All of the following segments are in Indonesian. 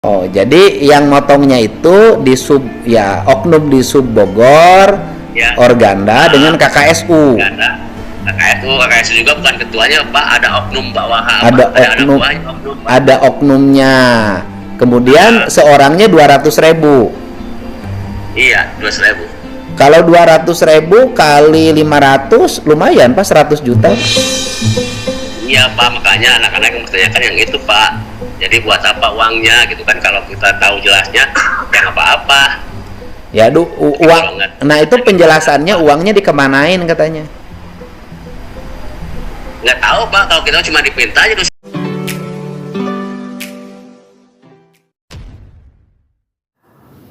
Oh, jadi yang motongnya itu di sub ya oknum di sub Bogor, Ya. Organda dengan KKSU. KKSU juga bukan ketuanya Pak, ada oknum bawahan. Ada oknum, Pak. ada oknumnya. Kemudian seorangnya 200.000. Iya, 200.000. Kalau 200.000 kali 500 lumayan Pak, 100 juta. Iya Pak, makanya anak-anak yang bertanyakan yang itu Pak. Jadi buat apa uangnya gitu kan, kalau kita tahu jelasnya ya apa-apa. Ya uang. Nah itu penjelasannya uangnya dikemanain katanya. Nggak tahu Pak, kalau kita cuma dipinta aja terus.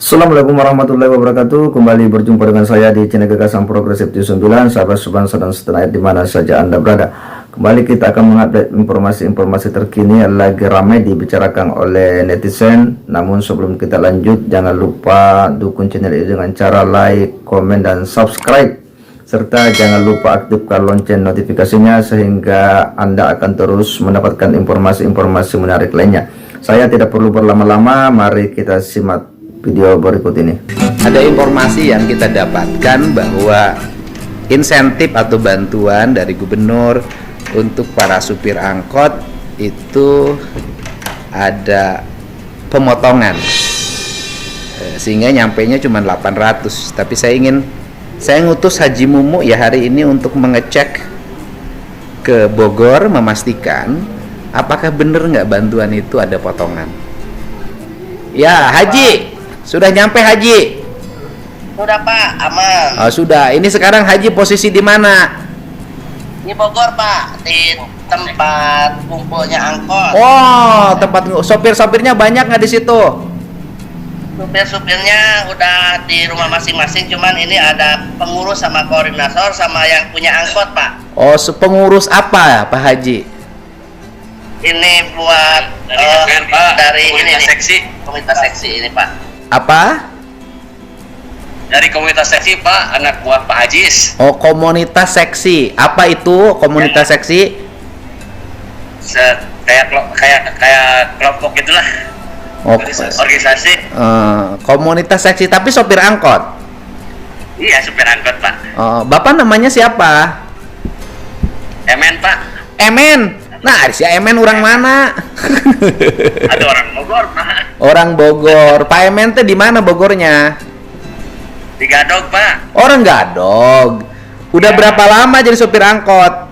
Assalamualaikum warahmatullahi wabarakatuh. Kembali berjumpa dengan saya di channel Gagasan Progresif 9, sahabat sebangsa dan setanah air di mana saja Anda berada. Kembali kita akan mengupdate informasi-informasi terkini yang lagi ramai dibicarakan oleh netizen. Namun sebelum kita lanjut, jangan lupa dukung channel ini dengan cara like, komen, dan subscribe. Serta jangan lupa aktifkan lonceng notifikasinya sehingga Anda akan terus mendapatkan informasi-informasi menarik lainnya. Saya tidak perlu berlama-lama, mari kita simak video berikut ini. Ada informasi yang kita dapatkan bahwa insentif atau bantuan dari gubernur untuk para supir angkot itu ada pemotongan, sehingga nyampainya cuma 800. Tapi saya ngutus Haji Mumu ya hari ini untuk mengecek ke Bogor, memastikan apakah benar nggak bantuan itu ada potongan. Ya Haji, sudah nyampe Haji? Sudah Pak, aman. Oh sudah. Ini sekarang Haji posisi di mana? Di Bogor Pak, di tempat kumpulnya angkot. Oh, tempat sopir-sopirnya banyak nggak di situ? Supir-supirnya udah di rumah masing-masing, cuman ini ada pengurus sama koordinator sama yang punya angkot Pak. Oh, pengurus apa Pak Haji? Ini buat dari ini nih, komunitas seksi ini Pak. Apa? Dari komunitas seksi Pak, anak buah Pak Hajis. Oh, komunitas seksi. Apa itu komunitas seksi? Kayak kelompok itulah. Oh, organisasi. Komunitas seksi tapi sopir angkot. Iya, supir angkot Pak. Oh, Bapak namanya siapa? Emen Pak. Emen. Nah, si Emen orang mana? Ada orang Bogor Pak. Orang Bogor. Pak Emen teh di mana Bogornya? Di Gadog Pak. Orang Gadog. Udah berapa lama jadi sopir angkot?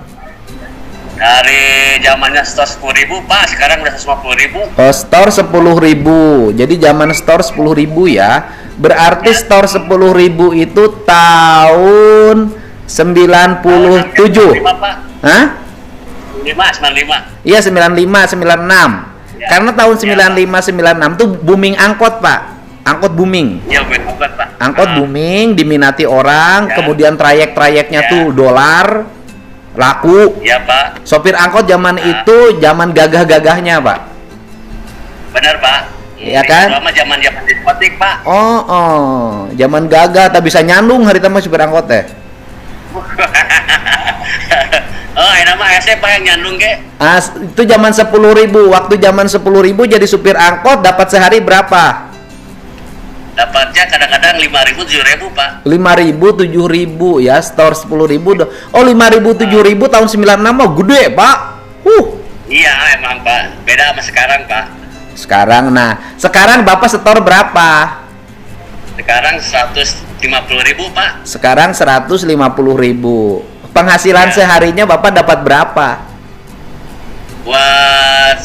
Dari zamannya store 10.000 Pak, sekarang udah 150.000. Oh, store 10.000. Jadi zaman store 10.000 ya. Berarti store 10.000 itu tahun 97. Pak. Hah? 95. Iya 95, 96. Ya. Karena tahun 95, 96 tuh booming angkot Pak. Angkot booming. Iya, angkot Pak. Angkot booming, diminati orang, Ya. kemudian trayek-trayeknya Ya. tuh dolar, laku. Iya Pak. Sopir angkot zaman itu zaman gagah-gagahnya Pak. Benar Pak. Iya kan? Lama zaman diskotik Pak. Oh, zaman gagah tak bisa nyandung hari tamu supir angkot teh. Oh, ini mah saya Pak yang nyandung ke. Itu zaman 10.000. Waktu zaman 10.000 jadi supir angkot dapat sehari berapa? Dapatnya kadang-kadang 5.000, 7.000 Pak. 5.000, 7.000 ya, store 10.000. Oh, 5.000, 7.000 tahun 96 mah gede, Pak. Iya, emang Pak. Beda sama sekarang Pak. Sekarang Bapak setor berapa? Sekarang 150.000 Pak. Sekarang 150.000. Penghasilan Ya. seharinya Bapak dapat berapa? Buat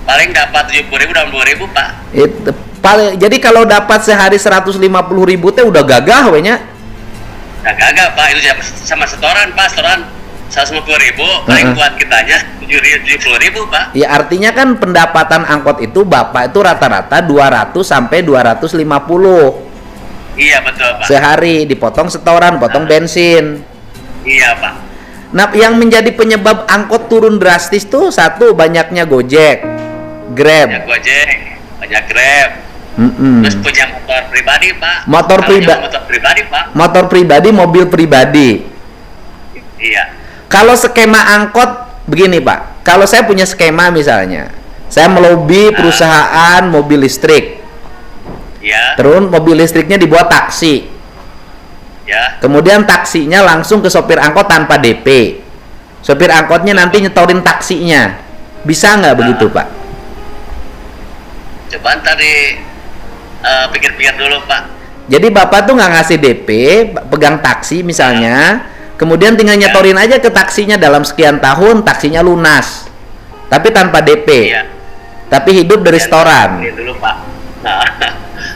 paling dapat 70.000 dan 20.000 Pak. Itu paling. Jadi kalau dapat sehari 150.000 teh udah gagah we nya. Nah, gagal Pak, itu sama setoran Pak, setoran 150.000, paling buat kitanya 70.000 Pak. Ya artinya kan pendapatan angkot itu Bapak itu rata-rata 200 sampai 250 Iya betul Pak. sehari, dipotong setoran, potong bensin. Iya Pak. Nah, yang menjadi penyebab angkot turun drastis tuh satu, banyaknya Gojek, Grab. Banyak Gojek, banyak Grab. Terus punya motor pribadi Pak. Motor pribadi Pak. Motor pribadi, mobil pribadi. Iya. Kalau skema angkot begini Pak, kalau saya punya skema misalnya, Saya melobi perusahaan mobil listrik. Ya. Terus mobil listriknya dibuat taksi. Ya. Kemudian taksinya langsung ke sopir angkot tanpa DP. Sopir angkotnya nanti nyetorin taksinya. Bisa nggak begitu, Pak? Coba ntar pikir-pikir dulu, Pak. Jadi Bapak tuh nggak ngasih DP, pegang taksi misalnya, kemudian tinggal nyetorin aja ke taksinya dalam sekian tahun, taksinya lunas. Tapi tanpa DP. Iya. Tapi hidup dari restoran. Ini dulu, Pak. Nah,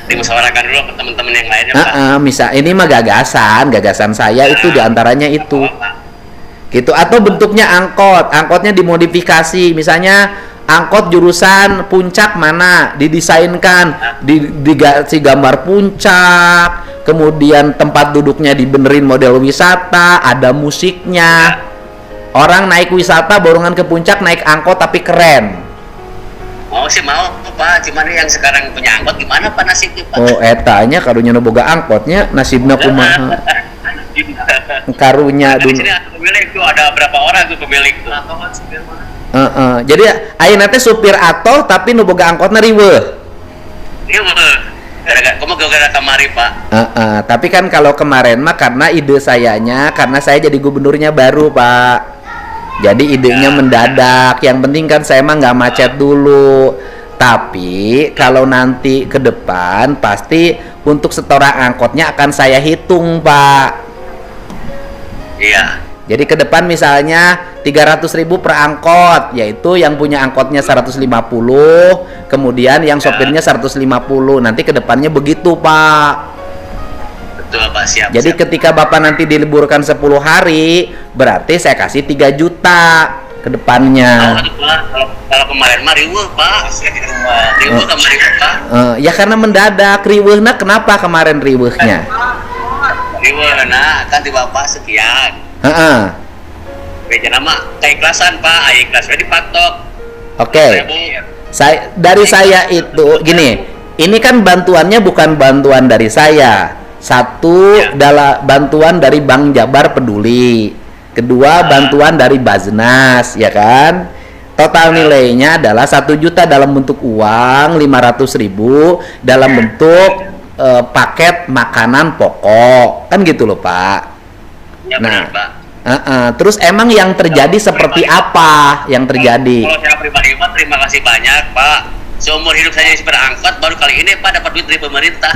dimusyawarahkan dulu ke teman-teman yang lainnya, Pak. Misal ini mah gagasan saya itu diantaranya itu. Gitu, atau bentuknya angkotnya dimodifikasi, misalnya angkot jurusan puncak mana, didesainkan, dikasih gambar puncak, kemudian tempat duduknya dibenerin model wisata, ada musiknya. Orang naik wisata borongan ke puncak naik angkot tapi keren. Mau sih mau, Pak. Cuman yang sekarang punya angkot gimana, Pak, nasibnya, Pak? Oh, etanya karunya nu boga angkotnya nasibna kumaha. Karunya di sini ada pemilik tuh, ada berapa orang tuh pemilik tuh? Jadi ayeuna teh supir atoh tapi nu boga angkotna riweuh. Iya, gara-gara kamari, Pak. Tapi kan kalau kemarin mah karena ide sayanya, karena saya jadi gubernurnya baru, Pak. Jadi idenya mendadak. Yang penting kan saya mah nggak macet dulu. Tapi kalau nanti ke depan pasti untuk setoran angkotnya akan saya hitung, Pak. Iya. Jadi ke depan misalnya 300.000 per angkot, yaitu yang punya angkotnya 150, kemudian yang sopirnya 150. Nanti ke depannya begitu, Pak. Betul, Pak, siap. Jadi ketika Bapak nanti diliburkan 10 hari, berarti saya kasih 3 juta ke depannya. Kalau kemarin mah riweuh, Pak. Riweuh kemarin, Pak. Ya karena mendadak riweuhna, kenapa kemarin riweuhnya? Riweuhna kan di Bapak sekian. Beja nama keikhlasan, Pak. Ikhlas dipatok. Oke. Saya itu gini, ini kan bantuannya bukan bantuan dari saya. Satu adalah bantuan dari Bank Jabar Peduli. Kedua bantuan dari Baznas, ya kan? Total nilainya adalah 1 juta dalam bentuk uang, 500.000 dalam bentuk paket makanan pokok, kan gitu loh, Pak. Ya, nah, benar, Pak. Terus emang yang terjadi seperti apa yang terjadi? Kalau saya pribadi, Pak, terima kasih banyak, Pak. Seumur hidup saya jadi supir angkot, baru kali ini, Pak, dapat duit dari pemerintah.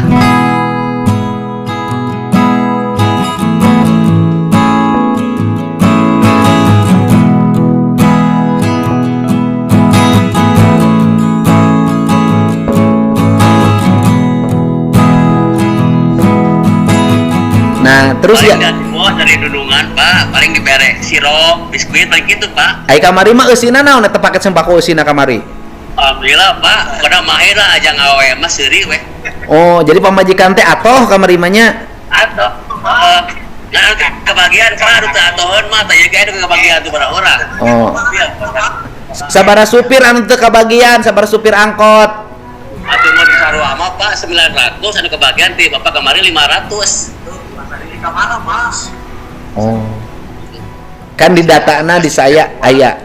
Nah, terus paling ya dari dudungan, Pak, paling dibere sirup, biskuit, paling gitu, Pak. ai kamari mah eusina naon eta paket sembako eusina kamari? Alhamdulillah, Pak. Pada mahir lah aja ngawe mah seuri we. Oh, jadi pamajikan teh atoh kamari mah nya? Atau nah, kebagian Pak, anu teh atohon mah teh ge anu kebagian tuh para orang. Oh. Sabaraha supir anu teu kabagian, sabaraha supir angkot? Atuh mau di sarua mah, Pak, 900, anu kebagian ti Bapak kemarin 500. Kemana, Mas? Oh. Kan di datana di saya aya.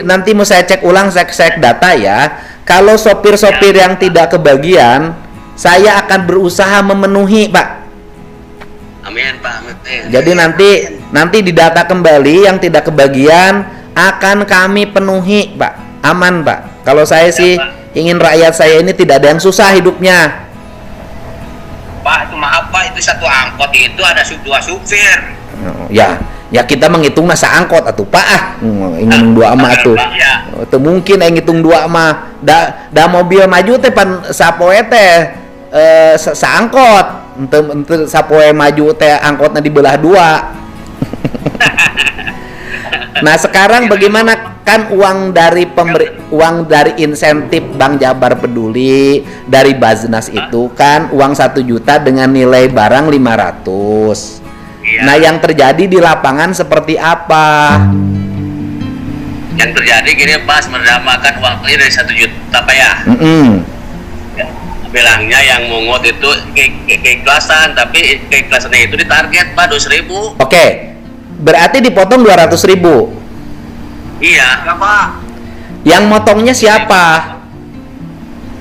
Nanti mau saya cek ulang, saya cek data ya. Kalau sopir-sopir yang tidak kebagian, saya akan berusaha memenuhi, Pak. Amin, Pak. Amin. Jadi nanti didata kembali yang tidak kebagian akan kami penuhi, Pak. Aman, Pak. Kalau saya sih ingin rakyat saya ini tidak ada yang susah hidupnya. Pak, itu maaf, Pak, itu satu angkot itu ada 2 supir. Ya kita menghitung nasa angkot atuh, Pak. Ingin 2 mah atuh. Teu mungkin ngitung 2 mah. Da mobil maju teh pan sapoe teh saangkot. Henteu sapoe maju teh angkotna dibelah 2. Nah, sekarang bagaimana kan uang dari insentif Bank Jabar Peduli dari Baznas itu kan uang 1 juta dengan nilai barang 500. Nah, yang terjadi di lapangan seperti apa? Yang terjadi gini, Pak, mendamakan uangnya dari 1 juta, Pak, ya. Bilangnya yang mungut itu keikhlasan, tapi keikhlasannya itu ditarget, Pak, 200.000. Oke. Berarti dipotong 200.000. Iya, Pak. Yang motongnya siapa?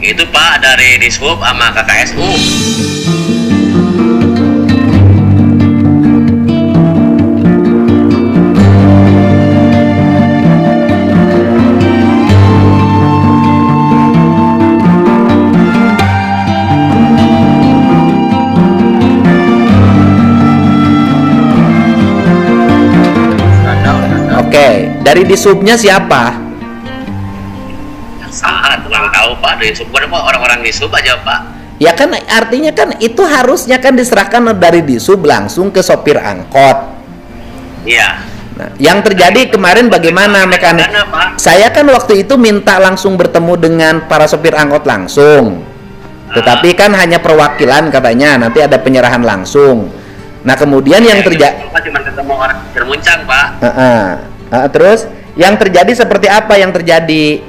Itu Pak dari Dishub sama KKSU. Oke, dari Dishubnya siapa? Saat kurang tahu Pak dari Dishub. Bukan Pak, orang-orang Dishub aja Pak. Ya kan artinya kan itu harusnya kan diserahkan dari Dishub langsung ke sopir angkot. Iya. Nah, yang terjadi kemarin bagaimana mekanik? Mana, Pak? Saya kan waktu itu minta langsung bertemu dengan para sopir angkot langsung. Tetapi kan hanya perwakilan katanya, nanti ada penyerahan langsung. Nah, kemudian yang terjadi Cuma ketemu orang Termuncang Pak. terus yang terjadi seperti apa yang terjadi?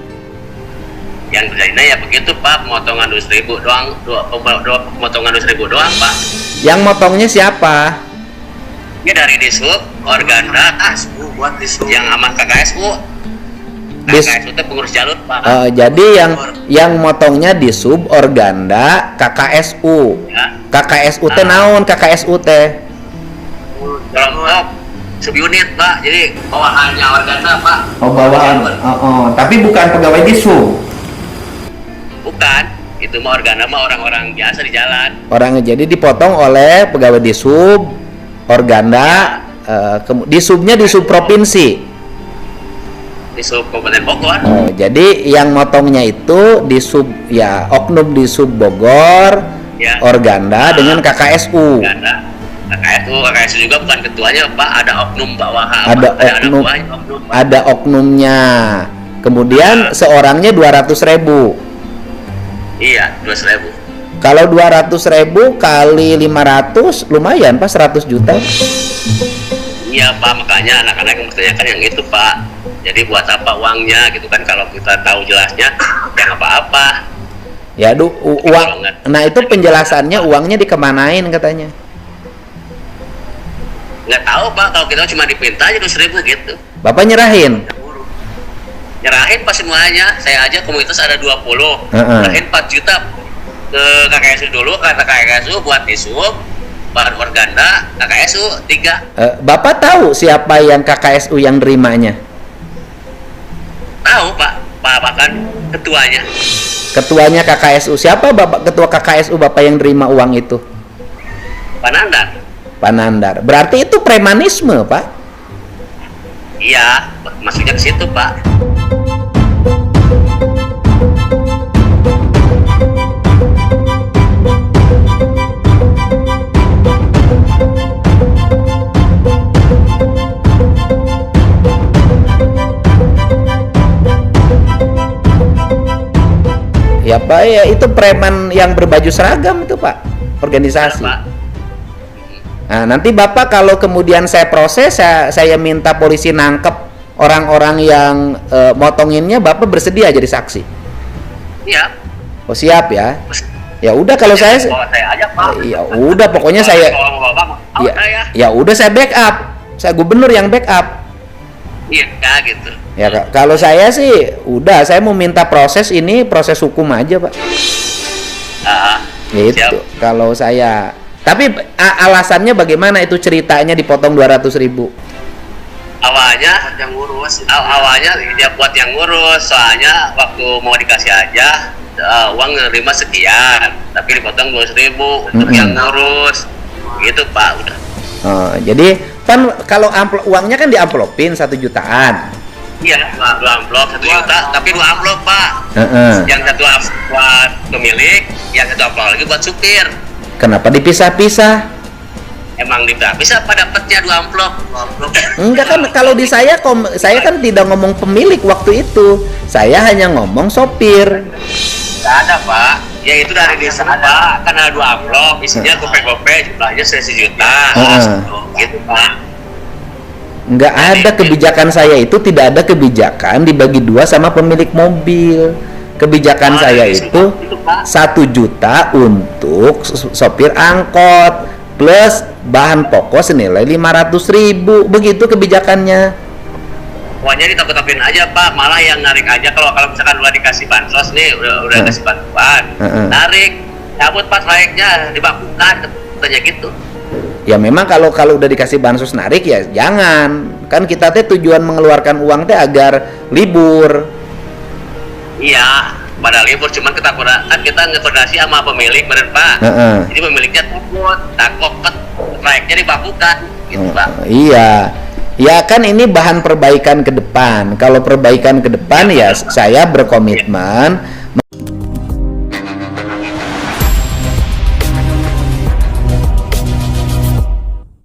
Yang terjadinya ya begitu Pak, pemotongan 2.000 doang, pemotongan 2.000 doang Pak. Yang motongnya siapa? Ini dari Dishub, Organda, buat Dishub. Yang sama KKSU. KKSU itu pengurus jalur Pak. Jadi yang motongnya Dishub, Organda, KKSU. Ya. KKSU teh naon KKSU teh? Kelompok subunit Pak, jadi bawahannya Organda Pak. Tapi bukan pegawai Dishub. Bukan, itu mah Organda mah orang-orang biasa di jalan. Orangnya jadi dipotong oleh pegawai Dishub, Organda, Dishubnya Dishub provinsi. Dishub Kabupaten Bogor. Jadi yang motongnya itu Dishub ya oknum Dishub Bogor, Ya. Organda dengan KKSU. Organda. KKSU juga bukan ketuanya Pak, ada oknum bawahan. Ada oknumnya. Kemudian seorangnya 200.000. Iya, 200.000. Kalau 200.000 kali 500 lumayan Pak, 100 juta. Iya Pak, makanya anak-anak yang bertanyakan yang itu Pak. Jadi buat apa uangnya gitu kan, kalau kita tahu jelasnya ya apa-apa. Ya uang. Nah itu penjelasannya uangnya dikemanain katanya. Nggak tahu Pak, kalau kita cuma dipinta aja 200.000 gitu. Bapak nyerahin. Nyerahin pas semuanya, saya aja komunitas ada 20. Nyerahin 4 juta ke KKSU dulu, kata KKSU buat Dishub, buat Organda, KKSU 3. Bapak tahu siapa yang KKSU yang nerimanya? Tahu Pak, bahkan ketuanya. Ketuanya KKSU siapa? Bapak ketua KKSU Bapak yang nerima uang itu? Panandar. Panandar. Berarti itu premanisme Pak? Iya, maksudnya ke situ Pak. Ya Pak, ya itu preman yang berbaju seragam itu Pak, organisasi. Pak. Nah, nanti Bapak kalau kemudian saya proses, saya minta polisi nangkep orang-orang yang motonginnya, Bapak bersedia jadi saksi? Iya. Oh siap ya. Ya udah kalau saya aja Pak. ya udah pokoknya saya ya udah saya backup. Saya gubernur yang backup. Iya gitu. Ya kalau saya sih udah saya mau minta proses ini proses hukum aja Pak. Ya itu kalau saya. Tapi alasannya bagaimana itu ceritanya dipotong 200.000? Awalnya yang ngurus. Awalnya dia buat yang ngurus, soalnya waktu mau dikasih aja uang nerima sekian, tapi dipotong 200.000 untuk yang ngurus. Gitu Pak, udah. Jadi kan kalau uangnya kan diamplopin 1 jutaan. Iya, 2 amplop 1 juta, tapi 2 amplop Pak. Yang satu amplop buat pemilik, yang satu amplop lagi buat supir. Kenapa dipisah-pisah? Emang bisa Pak dapatnya 2 amplop. Enggak kan kalau di saya kan tidak ngomong pemilik waktu itu. Saya hanya ngomong sopir. Enggak ada Pak. Ya itu dari desa Pak, kan ada 2 amplop, isinya gope-gope, jumlahnya 1 juta. Gitu Pak. Enggak ada kebijakan saya itu, tidak ada kebijakan dibagi 2 sama pemilik mobil. Kebijakan saya itu 1 juta untuk sopir angkot plus bahan pokok senilai 500.000, begitu kebijakannya. pokoknya ditakut-takutin aja Pak, malah yang narik aja kalau misalkan udah dikasih bansos nih, udah kasih bantuan, narik, cabut Pak trayeknya, dibakukan, katanya gitu. Ya memang kalau udah dikasih bansos narik ya jangan. Kan kita teh tujuan mengeluarkan uang teh agar libur. Iya, pada libur cuman ketakutan kan kita ngekoordinasi sama pemilik bener Pak. Jadi pemiliknya takut trayeknya dibakukan gitu Pak. Iya. Ya kan ini bahan perbaikan ke depan. Kalau perbaikan ke depan ya saya berkomitmen